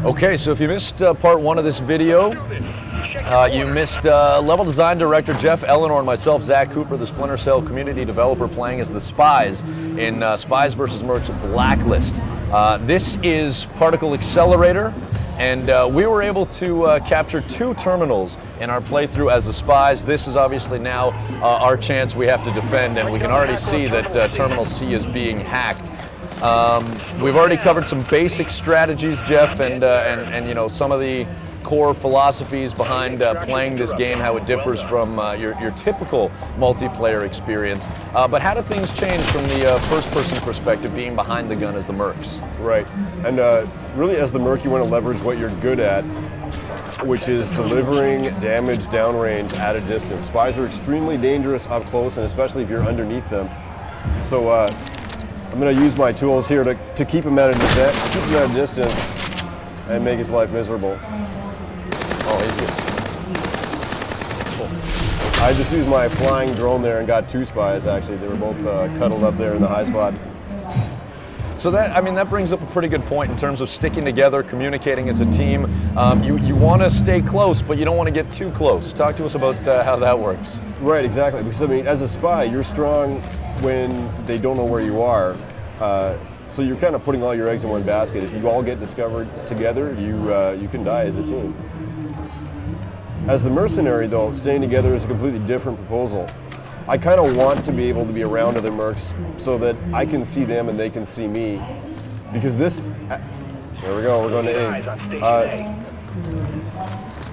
Okay, so if you missed part one of this video, you missed level design director Jeff Eleanor and myself, Zach Cooper, the Splinter Cell community developer, playing as the Spies in Spies vs. Merc's Blacklist. This is Particle Accelerator, and we were able to capture 2 terminals in our playthrough as the Spies. This is obviously now our chance we have to defend, and we can already see that Terminal C is being hacked. We've already covered some basic strategies, Jeff, and you know, some of the core philosophies behind playing this game, how it differs from your typical multiplayer experience. But how do things change from the first-person perspective, being behind the gun as the Mercs? Right, and really as the Merc, you want to leverage what you're good at, which is delivering damage downrange at a distance. Spies are extremely dangerous up close, and especially if you're underneath them. So I'm going to use my tools here to keep him at a distance and make his life miserable. Oh, easy. Cool. I just used my flying drone there and got 2 Spies, actually. They were both cuddled up there in the high spot. So that brings up a pretty good point in terms of sticking together, communicating as a team. You want to stay close, but you don't want to get too close. Talk to us about how that works. Right, exactly. Because I mean, as a spy, you're strong when they don't know where you are. So you're kind of putting all your eggs in one basket. If you all get discovered together, you can die as a team. As the mercenary, though, staying together is a completely different proposal. I kind of want to be able to be around other Mercs so that I can see them and they can see me. Because this, there we go, we're going to A.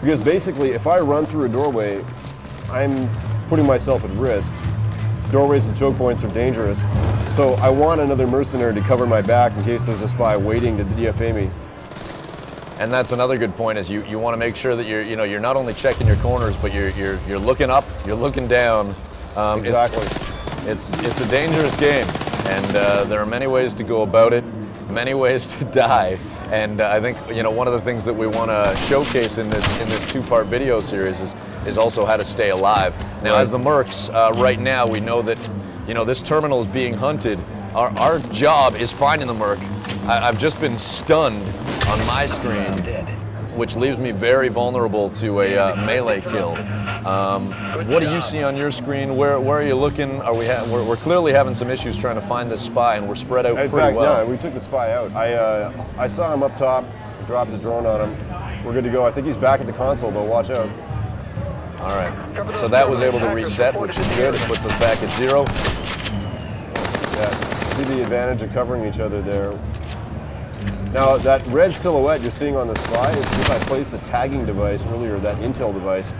Because basically, if I run through a doorway, I'm putting myself at risk. Doorways and choke points are dangerous. So I want another mercenary to cover my back in case there's a spy waiting to DFA me. And that's another good point, is you want to make sure that you're not only checking your corners, but you're looking up, you're looking down. Exactly. It's a dangerous game, and there are many ways to go about it, many ways to die. And I think one of the things that we want to showcase in this 2-part video series is also how to stay alive. Now, as the Mercs, right now we know that this terminal is being hunted. Our job is finding the Merc. I've just been stunned on my screen, which leaves me very vulnerable to a melee kill. What do you see on your screen? Where are you looking? We're clearly having some issues trying to find this spy, and we're spread out pretty well. Yeah, we took the spy out. I saw him up top, dropped a drone on him. We're good to go. I think he's back at the console, though. Watch out. All right. So that was able to reset, which is good. It puts us back at 0. Yeah. See the advantage of covering each other there. Now, that red silhouette you're seeing on the spy is because I placed the tagging device earlier, that intel device.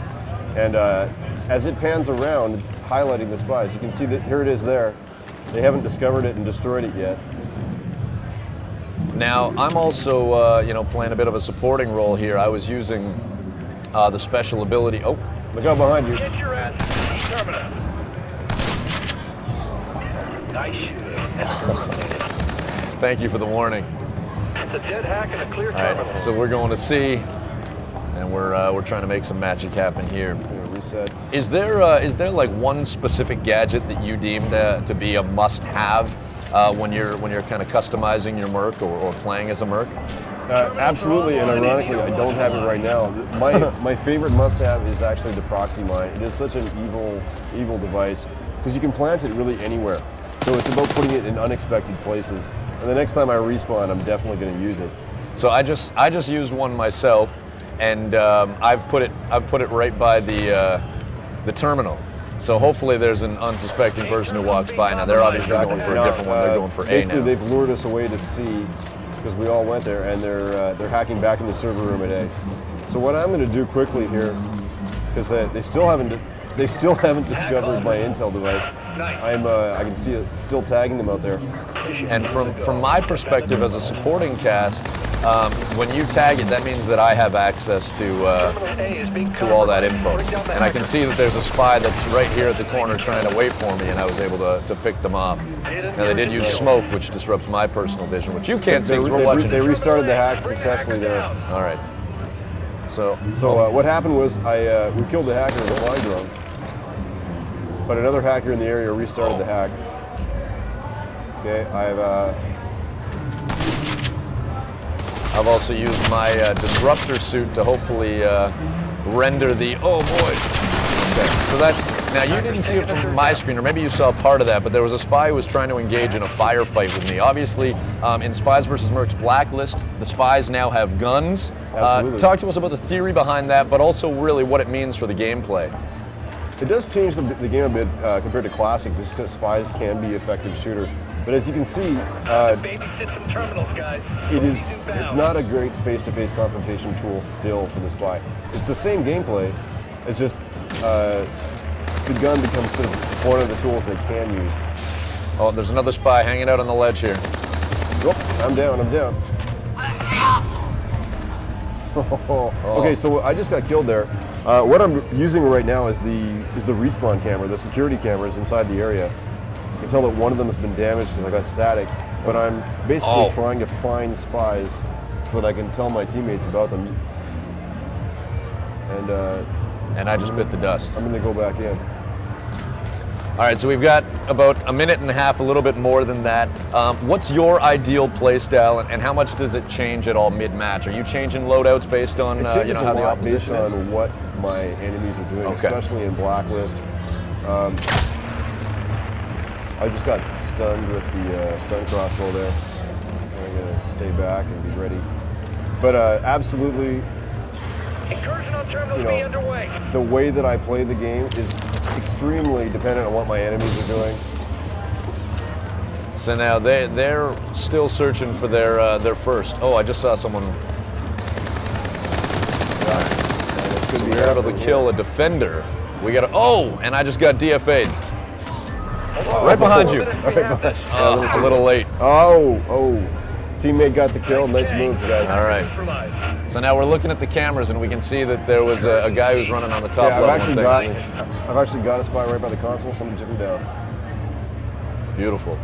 And as it pans around, it's highlighting the spies. You can see that here it is there. They haven't discovered it and destroyed it yet. Now, I'm also, playing a bit of a supporting role here. I was using the special ability. Oh, look out behind you. Get your ass to the terminal. Nice. Thank you for the warning. It's a dead hack and a clear terminal. All right, so we're going to C, and we're trying to make some magic happen here. Reset. Is there like one specific gadget that you deemed to be a must-have when you're kind of customizing your Merc or playing as a Merc? Absolutely, and ironically, I don't have it right now. My favorite must-have is actually the proxy mine. It is such an evil device because you can plant it really anywhere. So it's about putting it in unexpected places. And the next time I respawn, I'm definitely going to use it. So I just used one myself, and I've put it right by the terminal. So hopefully there's an unsuspecting person who walks by. Now they're obviously going for a different one. They're going for A now. Basically, they've lured us away to C because we all went there, and they're hacking back in the server room at A. So what I'm going to do quickly here, because they still haven't discovered my intel device. I can see it still tagging them out there. And from my perspective as a supporting cast, when you tag it, that means that I have access to all that info. And I can see that there's a spy that's right here at the corner trying to wait for me, and I was able to pick them off. Now they did use smoke, which disrupts my personal vision, which you can't see because we're watching. They restarted the hack successfully there. All right. So what happened was we killed the hacker with a flying drone. But another hacker in the area restarted the hack. Okay, I've also used my disruptor suit to hopefully render the, oh boy. Okay, so that, now you didn't see it from my screen, or maybe you saw part of that, but there was a spy who was trying to engage in a firefight with me. Obviously, in Spies vs. Merc's Blacklist, the spies now have guns. Talk to us about the theory behind that, but also really what it means for the gameplay. It does change the game a bit compared to Classic, just because spies can be effective shooters. But as you can see, it's not a great face-to-face confrontation tool still for the spy. It's the same gameplay, it's just the gun becomes sort of one of the tools they can use. Oh, there's another spy hanging out on the ledge here. Oh, I'm down. Okay, so I just got killed there. What I'm using right now is the respawn camera, the security cameras inside the area. You can tell that one of them has been damaged because I got static, but I'm basically trying to find spies so that I can tell my teammates about them. And I just bit the dust. I'm gonna go back in. All right, so we've got about a minute and a half, a little bit more than that. What's your ideal play style, and how much does it change at all mid-match? Are you changing loadouts based on how the opposition based on what my enemies are doing, especially in Blacklist. I just got stunned with the stun crossbow there. I'm gonna stay back and be ready. But absolutely, the way that I play the game is extremely dependent on what my enemies are doing. So now they're still searching for their first. Oh, I just saw someone. So we're able to kill a defender. We got and I just got DFA'd. Right behind you. A little late. Oh. Teammate got the kill. Nice moves, guys. All right. So now we're looking at the cameras, and we can see that there was a guy who's running on the top level. I've actually got a spy right by the console. Somebody took him down. Beautiful.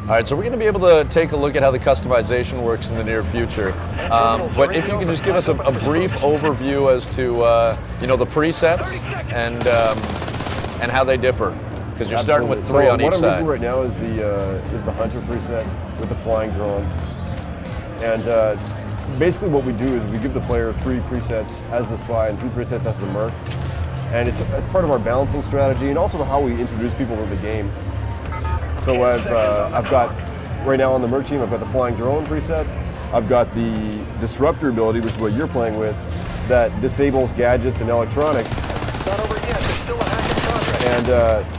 All right, so we're going to be able to take a look at how the customization works in the near future. But if you can just give us a brief overview as to the presets and how they differ. Because you're starting with 3 on each side. What I'm using right now is the Hunter preset with the flying drone. And basically what we do is we give the player 3 presets as the spy and 3 presets as the Merc. And it's part of our balancing strategy and also how we introduce people to the game. So I've got, right now on the Merc team, I've got the flying drone preset. I've got the disruptor ability, which is what you're playing with, that disables gadgets and electronics. Not over yet. There's still a hack in progress.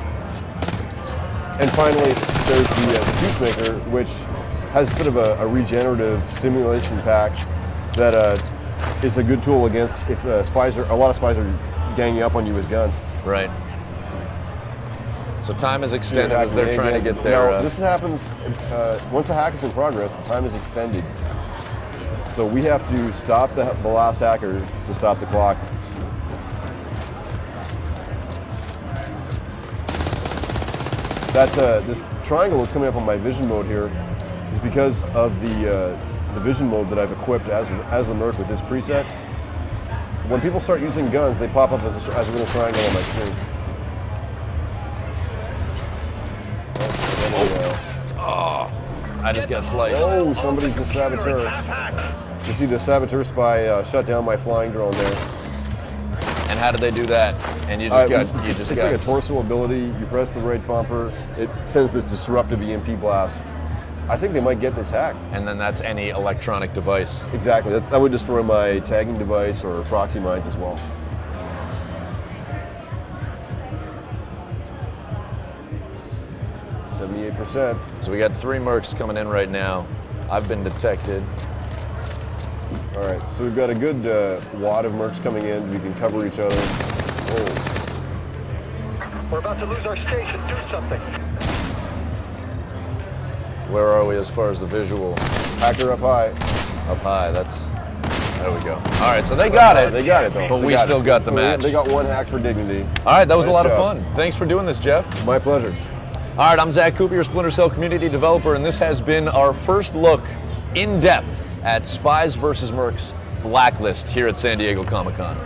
And finally, there's the Peacemaker, which has sort of a regenerative stimulation pack that is a good tool against if a lot of spies are ganging up on you with guns. Right. So time is extended as they're trying to get there. Now, this happens once a hack is in progress. The time is extended. So we have to stop the last hacker to stop the clock. This triangle is coming up on my vision mode here is because of the vision mode that I've equipped as the Merc with this preset. When people start using guns, they pop up as a little triangle on my screen. I just got sliced. Oh, somebody's a saboteur. You see the saboteur spy shut down my flying drone there. And how did they do that? And you just got. It's like a torso ability. You press the right bumper, it sends this disruptive EMP blast. I think they might get this hack. And then that's any electronic device. Exactly. That would destroy my tagging device or proxy mines as well. %. So we got 3 Mercs coming in right now. I've been detected. All right, so we've got a good wad of Mercs coming in. We can cover each other. Oh. We're about to lose our station. Do something. Where are we as far as the visual? Hacker up high. Up high, there we go. All right, so they got it. They got it, though. But we still got the match. They got 1 hack for dignity. All right, that was a lot of fun. Thanks for doing this, Jeff. My pleasure. All right, I'm Zach Cooper, your Splinter Cell community developer, and this has been our first look in depth at Spies vs. Merc's Blacklist here at San Diego Comic-Con.